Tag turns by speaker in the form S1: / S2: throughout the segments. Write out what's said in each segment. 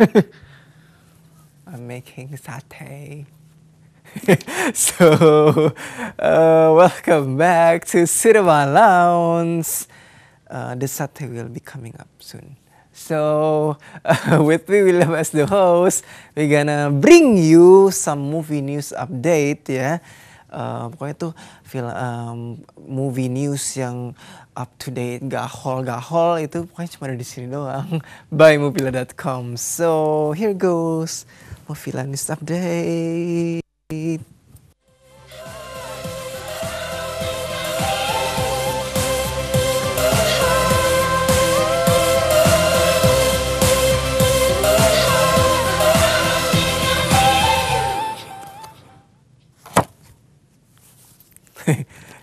S1: I'm making satay. So, welcome back to Cinema Lounge. The satay will be coming up soon. So, with me William as the host, we're gonna bring you some movie news update ya. Pokoknya tuh film movie news yang up to date, gahol itu pokoknya cuma ada di sini doang. By Movila.com. So, here goes Movila News Update.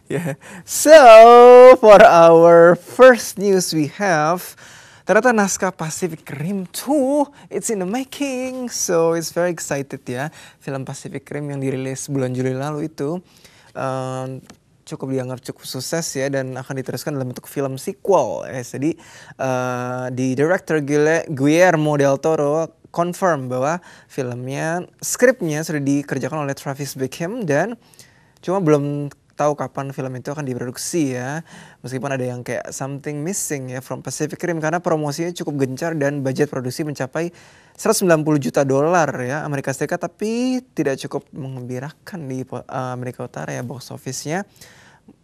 S1: Yeah. So for our first news we have ternyata naskah Pacific Rim 2 it's in the making. So it's very excited ya. Film Pacific Rim yang dirilis bulan Juli lalu itu cukup dianggap cukup sukses ya dan akan diteruskan dalam bentuk film sequel. Jadi di director Guillermo del Toro confirm bahwa skripnya sudah dikerjakan oleh Travis Bickle dan cuma belum tahu kapan film itu akan diproduksi ya. Meskipun ada yang kayak something missing ya from Pacific Rim karena promosinya cukup gencar dan budget produksi mencapai $190 juta ya Amerika Serikat, tapi tidak cukup mengembirakan di Amerika Utara ya box office-nya.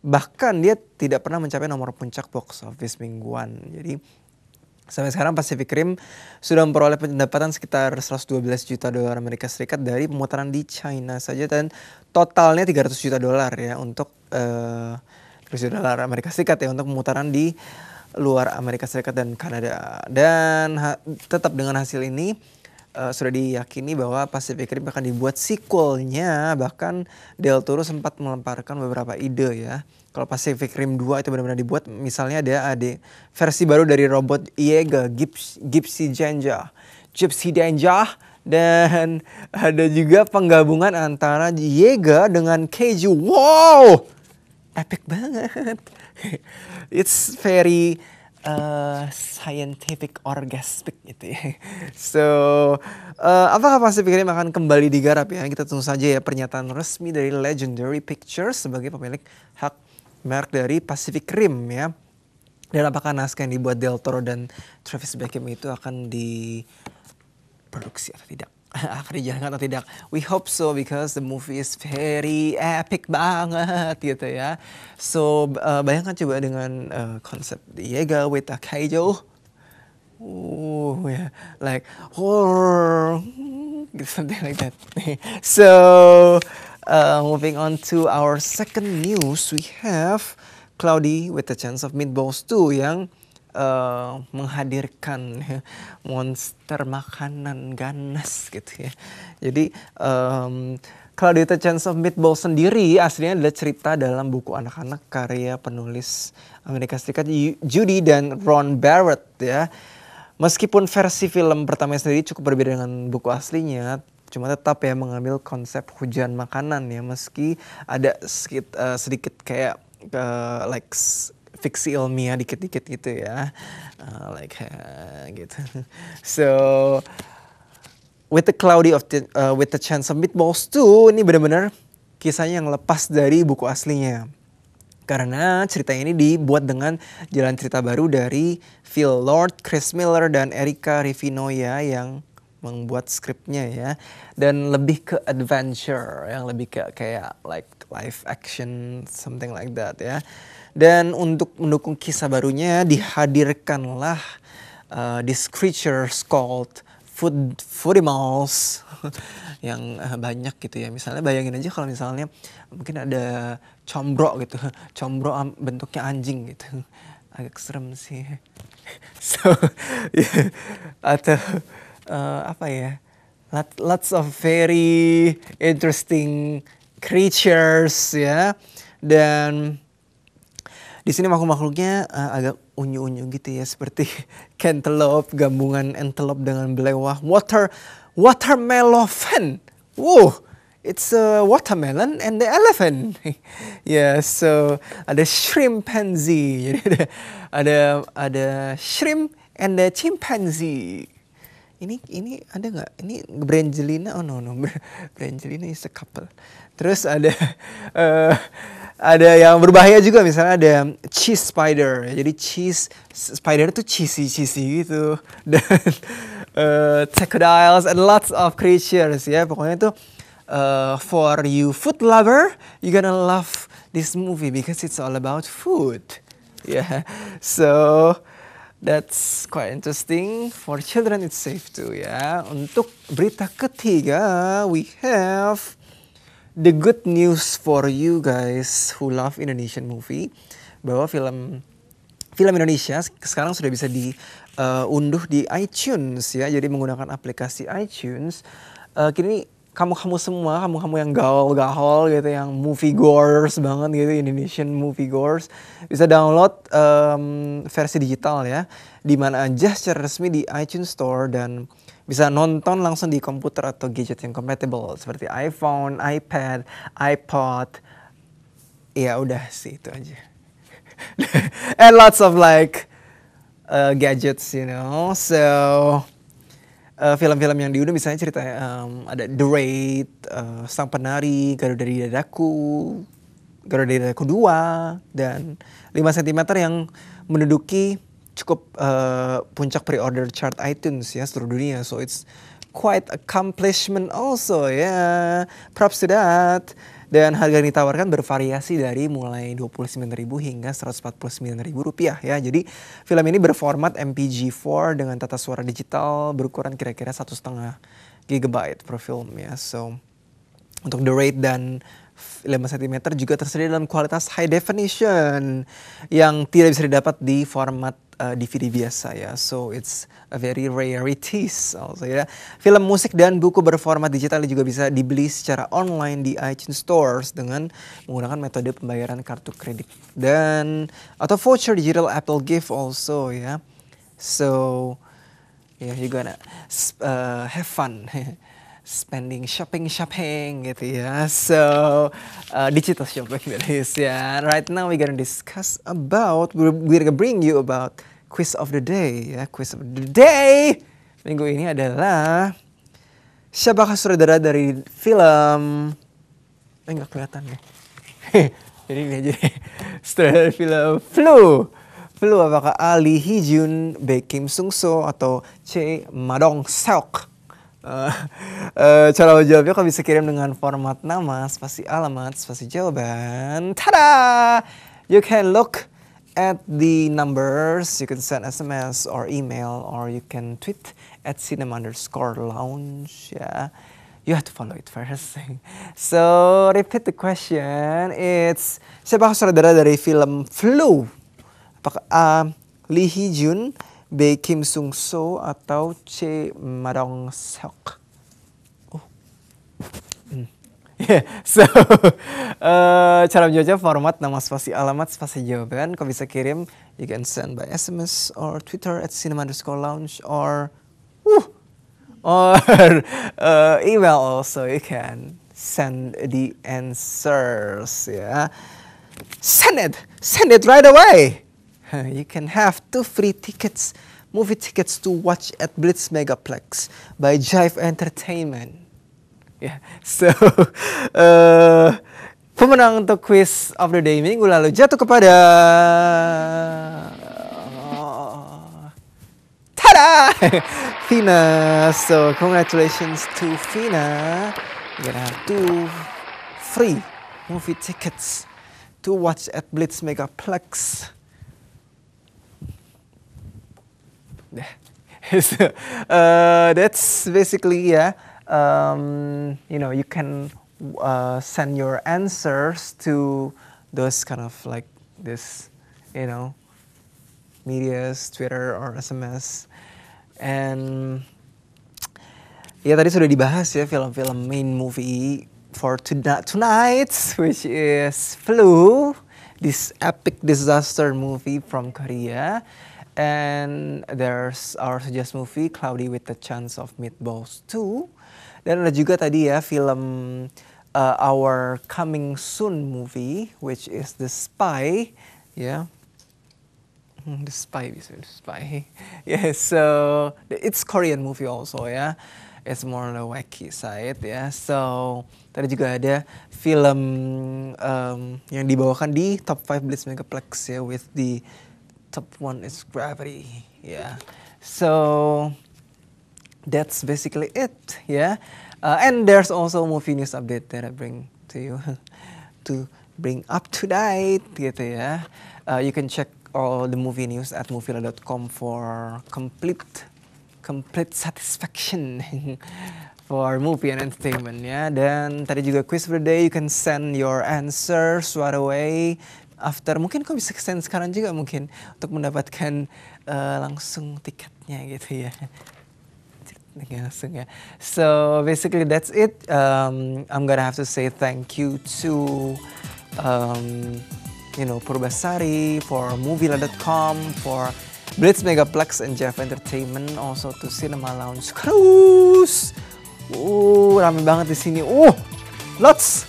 S1: Bahkan dia tidak pernah mencapai nomor puncak box office mingguan. Jadi sampai sekarang Pacific Rim sudah memperoleh pendapatan sekitar $112 juta Amerika Serikat dari pemutaran di China saja dan totalnya $300 juta ya untuk $300 Amerika Serikat ya untuk pemutaran di luar Amerika Serikat dan Kanada. Dan tetap dengan hasil ini sudah diyakini bahwa Pacific Rim akan dibuat sequelnya. Bahkan Del Toro sempat melemparkan beberapa ide ya. Kalau Pacific Rim 2 itu benar-benar dibuat, misalnya ada versi baru dari robot Yeager, Gypsy Danger, dan ada juga penggabungan antara Yeager dengan Keiju. Wow, epic banget. It's very scientific orgasmic gitu ya. So, apakah Pacific Rim akan kembali digarap ya? Kita tunggu saja ya pernyataan resmi dari Legendary Pictures sebagai pemilik hak merek dari Pacific Rim ya. Dan apakah naskah yang dibuat Del Toro dan Travis Bickle itu akan diproduksi atau tidak? Akan dijalankan atau tidak? We hope so because the movie is very epic banget gitu ya. So bayangkan coba dengan konsep Yeager with a Kaiju. Yeah, like horror, something like that. So moving on to our second news, we have Cloudy with a Chance of Meatballs 2 yang menghadirkan monster makanan ganas gitu ya. Jadi Cloudy with a Chance of Meatballs sendiri aslinya adalah cerita dalam buku anak-anak karya penulis Amerika Serikat Judy dan Ron Barrett ya. Meskipun versi film pertama sendiri cukup berbeda dengan buku aslinya, cuma tetap ya mengambil konsep hujan makanan ya, meski ada sedikit kayak like fiksi ilmiah dikit-dikit gitu ya, gitu. So with the Chance of Meatballs 2 ini benar-benar kisahnya yang lepas dari buku aslinya. Karena ceritanya ini dibuat dengan jalan cerita baru dari Phil Lord, Chris Miller, dan Erika Rivinoya yang membuat skripnya ya. Dan lebih ke adventure, yang lebih kayak like live action, something like that ya. Dan untuk mendukung kisah barunya dihadirkanlah these creatures called Foodimals yang banyak gitu ya. Misalnya bayangin aja kalau misalnya mungkin ada combro gitu. Combro bentuknya anjing gitu. Agak serem sih. So, yeah. Atau apa ya? Lots of very interesting creatures ya. Dan di sini makhluk-makhluknya agak unyu-unyu gitu ya, seperti cantaloupe, gabungan antelope dengan belewah, watermelon. Wow, it's a watermelon and the elephant. Yeah, so ada shrimpanzee. Jadi ada shrimp and the chimpanzee. Ini ada nggak? Ini Brangelina? Oh no, Brangelina is a couple. Terus ada ada yang berbahaya juga, misalnya ada cheese spider. Jadi cheese spider itu cheesy gitu. Dan crocodiles and lots of creatures ya. Pokoknya itu for you food lover, you gonna love this movie because it's all about food. Yeah. So that's quite interesting. For children it's safe too ya. Untuk berita ketiga, we have the good news for you guys who love Indonesian movie, bahwa film Indonesia sekarang sudah bisa diunduh di iTunes ya. Jadi menggunakan aplikasi iTunes. Kini kamu semua, kamu yang gaul gitu, yang movie goers banget gitu, Indonesian movie goers, bisa download versi digital ya, di mana aja secara resmi di iTunes Store, dan bisa nonton langsung di komputer atau gadget yang compatible seperti iPhone, iPad, iPod. Ya udah sih itu aja. And lots of like gadgets, you know. So film-film yang diunduh misalnya cerita ada The Raid, Sang Penari, Garuda di Dadaku, Garuda di Dadaku 2, dan 5 cm yang menduduki cukup puncak pre-order chart iTunes ya seluruh dunia. So it's quite accomplishment also ya. Props to that. Dan harga yang ditawarkan bervariasi dari mulai 29.000 hingga 149.000 rupiah ya. Jadi film ini berformat MPG4 dengan tata suara digital berukuran kira-kira 1,5 GB per film ya. So untuk The Raid dan 5 cm juga tersedia dalam kualitas high definition yang tidak bisa didapat di format DVD biasa ya. So it's a very rarities also ya. Film musik dan buku berformat digital juga bisa dibeli secara online di iTunes Stores dengan menggunakan metode pembayaran kartu kredit dan atau voucher digital Apple Gift also ya. So yeah, you gonna have fun. Spending shopping gitu ya. So digital shopping that is ya. Right now we're gonna discuss about, we're gonna bring you about quiz of the day ya. Quiz of the day minggu ini adalah siapakah sutradara dari film nggak kelihatan ya. Jadi ini aja sutradara film Flu apakah A. Lee Hee Jun, B. Kim Sung So, atau C. Ma Dong Seok? Cara menjawabnya kau bisa kirim dengan format nama, spasi alamat, spasi jawaban. Tada! You can look at the numbers, you can send SMS or email, or you can tweet at cinema_lounge ya. You have to follow it first. So repeat the question. It's siapa sutradara dari film Flu? Apakah A. Lee Hee Jun, B. Kim Sung So, atau C. Ma Dong Seok? Yeah, so cara menjawabnya format nama spasi alamat spasi jawaban. Kau bisa kirim, you can send by SMS or Twitter at cinema_lounge or email also. You can send the answers ya. Send it right away. You can have 2 free tickets, movie tickets to watch at Blitz Megaplex by Jive Entertainment. Yeah. So, pemenang untuk quiz of the day minggu lalu jatuh kepada tada! Vina. So, congratulations to Vina. You're gonna have 2 free movie tickets to watch at Blitz Megaplex. So, that's basically you know, you can send your answers to those kind of like this, you know, medias, Twitter or SMS. And ya tadi sudah dibahas ya film-film main movie for tonight, which is Flu, this epic disaster movie from Korea. And there's our suggest movie Cloudy with a Chance of Meatballs 2. Dan ada juga tadi ya film our coming soon movie, which is The Spy, ya. The Spy bisa, The Spy. Yeah, so it's Korean movie also ya. It's more on the wacky side ya. So tadi juga ada film yang dibawakan di top 5 Blitz Megaplex ya, with the top one is Gravity ya. So that's basically it ya. And there's also movie news update that I bring to you to bring up to date gitu ya. You can check all the movie news at moviela.com for complete satisfaction for movie and entertainment ya. Dan tadi juga quiz for the day, you can send your answers right away after. Mungkin kau bisa send sekarang juga mungkin untuk mendapatkan langsung tiketnya gitu ya. Langsung ya. So basically that's it. I'm gonna have to say thank you to Purbasari, for moviela.com, for Blitz Megaplex and Jeff Entertainment, also to Cinema Lounge Cruise. Rame banget di sini. Lots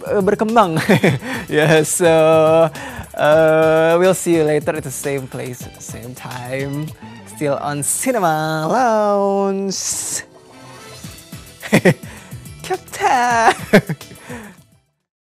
S1: berkembang. Yeah, so we'll see you later at the same place, at the same time. Still on Cinema Lounge. Captain.